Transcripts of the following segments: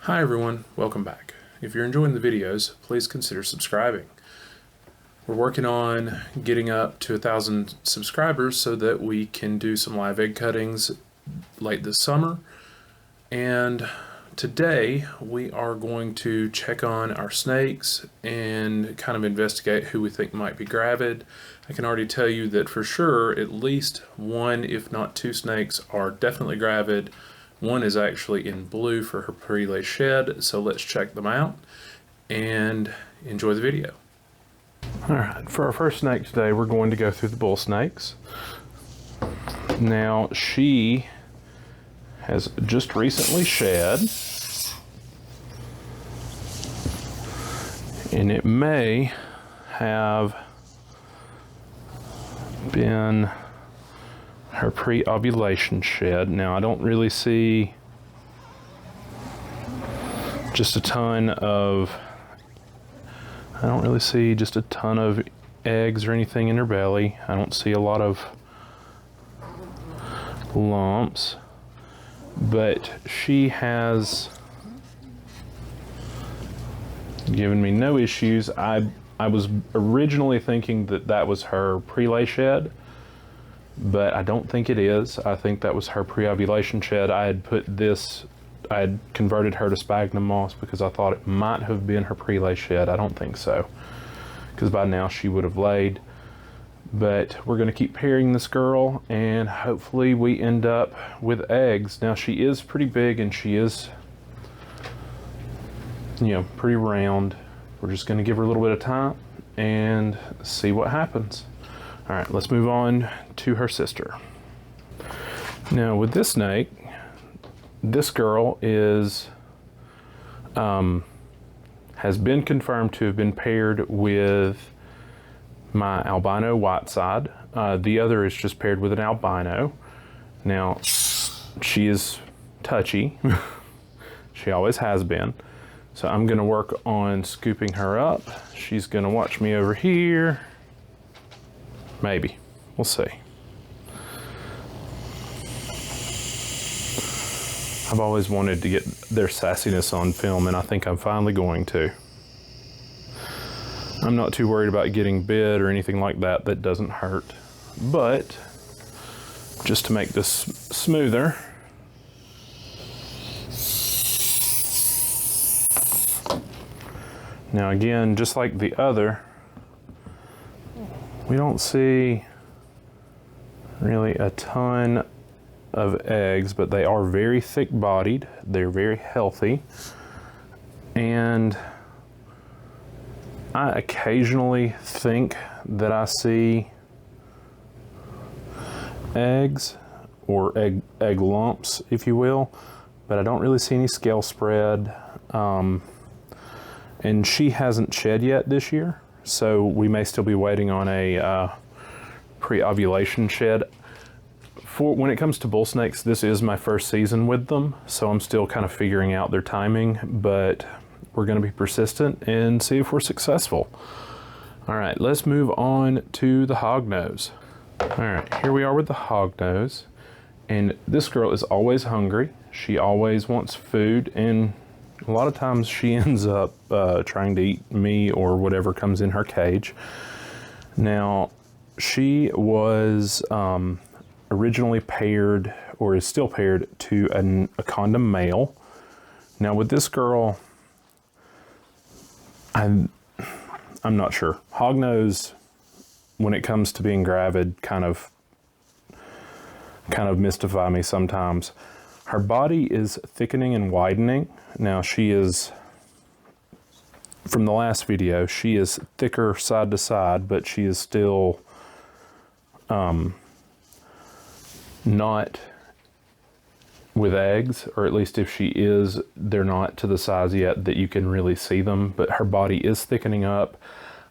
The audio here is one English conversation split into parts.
Hi everyone, welcome back. If you're enjoying the videos, please consider subscribing. We're working on getting up to 1,000 subscribers so that we can do some live egg cuttings late this summer. And today we are going to check on our snakes and kind of investigate who we think might be gravid. I can already tell you that for sure at least one, if not two snakes are definitely gravid. One is actually in blue for her pre-lay shed, so let's check them out and enjoy the video. All right, for our first snake today, we're going to go through the bull snakes. Now, she has just recently shed, and it may have been her pre-ovulation shed. Now I don't really see just a ton of eggs or anything in her belly. I don't see a lot of lumps, but she has given me no issues. I was originally thinking that that was her pre-lay shed, but I don't think it is. I think that was her pre-ovulation shed. I had converted her to sphagnum moss because I thought it might have been her pre-lay shed. I don't think so, because by now she would have laid. But we're going to keep pairing this girl, and hopefully we end up with eggs. Now she is pretty big, and she is, pretty round. We're just going to give her a little bit of time and see what happens. All right, let's move on to her sister. Now with this snake, this girl is has been confirmed to have been paired with my albino white side. The other is just paired with an albino. Now she is touchy. She always has been. So I'm gonna work on scooping her up. She's gonna watch me over here. Maybe. We'll see. I've always wanted to get their sassiness on film, and I think I'm finally going to. I'm not too worried about getting bit or anything like that. That doesn't hurt. But just to make this smoother, now again, just like the other, we don't see really a ton of eggs, but they are very thick bodied. They're very healthy. And I occasionally think that I see eggs or egg lumps, if you will, but I don't really see any scale spread. And she hasn't shed yet this year, so we may still be waiting on a pre-ovulation shed. When it comes to bull snakes, this is my first season with them, so I'm still kind of figuring out their timing, but we're going to be persistent and see if we're successful. All right, let's move on to the hognose. All right, here we are with the hognose, and this girl is always hungry. She always wants food, and a lot of times she ends up trying to eat me or whatever comes in her cage. Now, she was originally paired, or is still paired, to a condom male. Now with this girl, I'm not sure. Hognose, when it comes to being gravid, kind of mystify me sometimes. Her body is thickening and widening. Now she is, from the last video, she is thicker side to side, but she is still not with eggs, or at least if she is, they're not to the size yet that you can really see them, but her body is thickening up.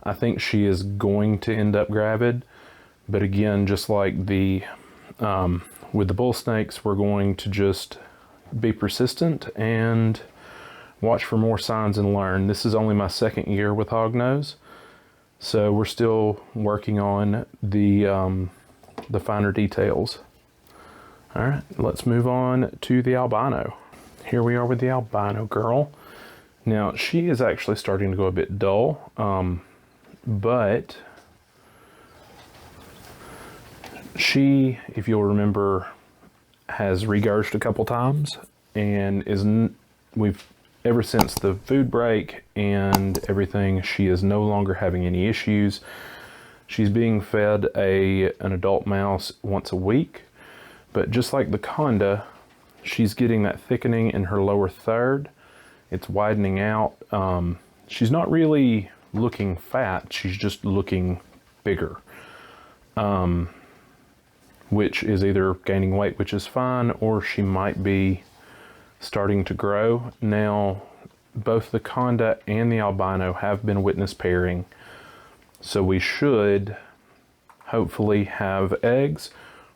I think she is going to end up gravid, but again, just like the with the bull snakes, we're going to just be persistent and watch for more signs and learn. This is only my second year with hognose, so we're still working on the finer details. All right, let's move on to the albino. here we are with the albino girl. Now, she is actually starting to go a bit dull, but she, if you'll remember, has regurged a couple times, and we've ever since the food break and everything, she is no longer having any issues. She's being fed an adult mouse once a week, but just like the Conda, she's getting that thickening in her lower third. It's widening out. She's not really looking fat, she's just looking bigger. Which is either gaining weight, which is fine, or she might be starting to grow. Now, both the Conda and the albino have been witness pairing, so we should hopefully have eggs.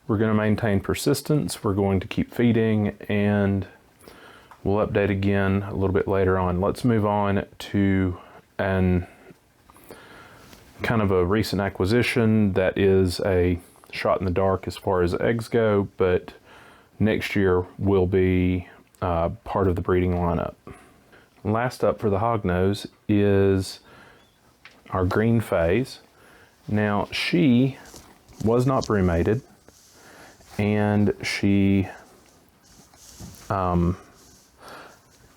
We're going to maintain persistence, we're going to keep feeding, and we'll update again a little bit later on. Let's move on to kind of a recent acquisition that is a shot in the dark as far as eggs go, but next year will be part of the breeding lineup. Last up for the hognose is our green phase. Now, she was not brumated, and she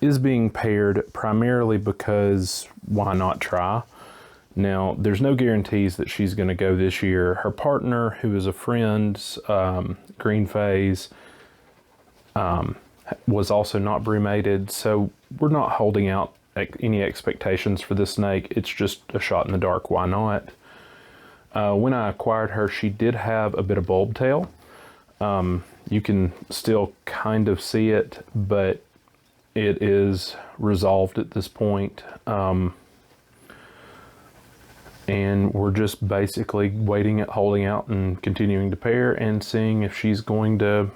is being paired primarily because why not try? Now, there's no guarantees that she's going to go this year. Her partner, who is a friend's green phase, was also not brumated, so we're not holding out any expectations for this snake. It's just a shot in the dark, why not? When I acquired her, she did have a bit of bulb tail. You can still kind of see it, but it is resolved at this point. And we're just basically waiting, holding out and continuing to pair and seeing if she's going to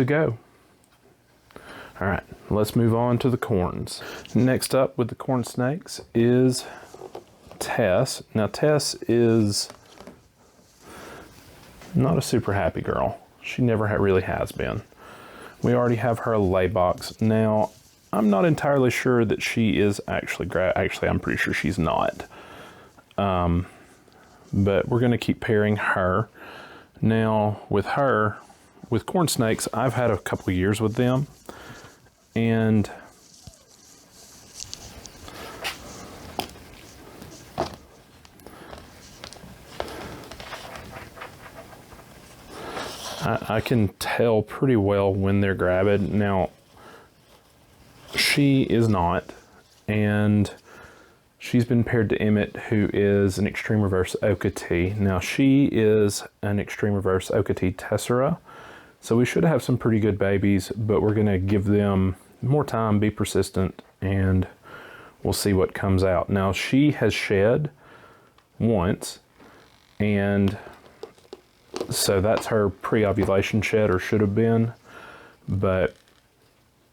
go. All right, let's move on to the corns. Next up with the corn snakes is Tess. Now, Tess is not a super happy girl. She never really has been. We already have her lay box. Now, I'm not entirely sure that she is actually I'm pretty sure she's not. But we're going to keep pairing her. Now, with corn snakes, I've had a couple years with them, and I can tell pretty well when they're gravid. Now, she is not, and she's been paired to Emmett, who is an extreme reverse Okatee. Now, she is an extreme reverse Okatee Tessera, so we should have some pretty good babies, but we're going to give them more time, be persistent, and we'll see what comes out. Now, she has shed once, and so that's her pre-ovulation shed, or should have been, but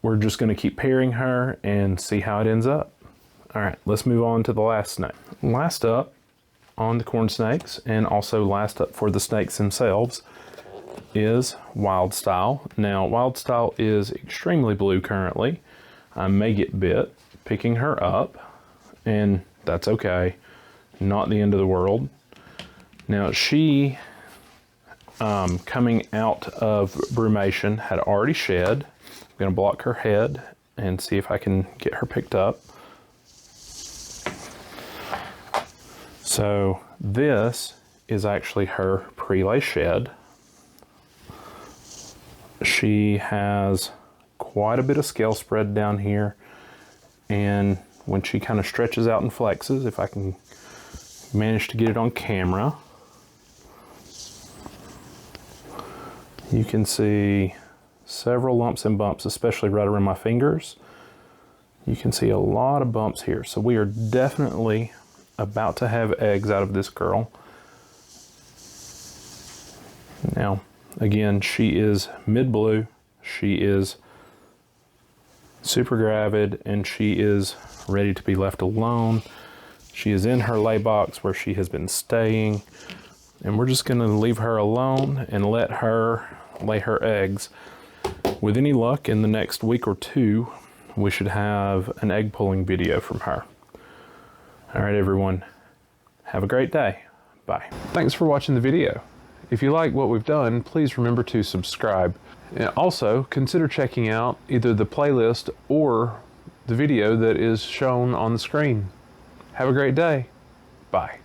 we're just going to keep pairing her and see how it ends up. All right, let's move on to the last snake. Last up on the corn snakes, and also last up for the snakes themselves, is Wild Style. Now, Wild Style is extremely blue currently. I may get bit picking her up, and that's okay. Not the end of the world. Now, she, coming out of brumation, had already shed. I'm going to block her head and see if I can get her picked up. So this is actually her pre-lay shed. She has quite a bit of scale spread down here, and when she kind of stretches out and flexes, if I can manage to get it on camera, you can see several lumps and bumps, especially right around my fingers. You can see a lot of bumps here. So we are definitely about to have eggs out of this girl. Now, again, she is mid-blue. She is super gravid, and she is ready to be left alone. She is in her lay box where she has been staying, and we're just going to leave her alone and let her lay her eggs. With any luck, in the next week or two, we should have an egg pulling video from her. All right, everyone, have a great day. Bye. Thanks for watching the video. If you like what we've done, please remember to subscribe. And also, consider checking out either the playlist or the video that is shown on the screen. Have a great day. Bye.